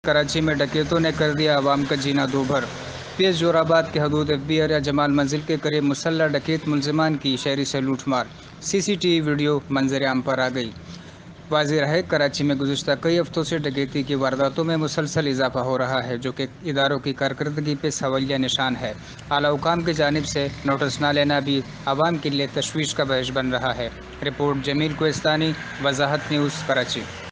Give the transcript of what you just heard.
कराची में डकैतों ने कर दिया अवाम का जीना दूभर। पेश जोराबाद के हदूद एफबी एरिया जमाल मंजिल के करीब मुसल्लह डकैत मुलजमान की शहरी से लूटमार। सीसीटीवी वीडियो मंजर आम पर आ गई। वाज़ेह है कराची में गुज़श्ता कई हफ्तों से डकैती की वारदातों में मुसलसल इजाफा हो रहा है, जो कि इदारों की कारकर्दगी पे सवालिया निशान है। आला हुकाम की जानिब से नोटिस न लेना भी आवाम के लिए तशवीश का बहस बन रहा है। रिपोर्ट जमील कोस्तानी, वजाहत न्यूज़, कराची।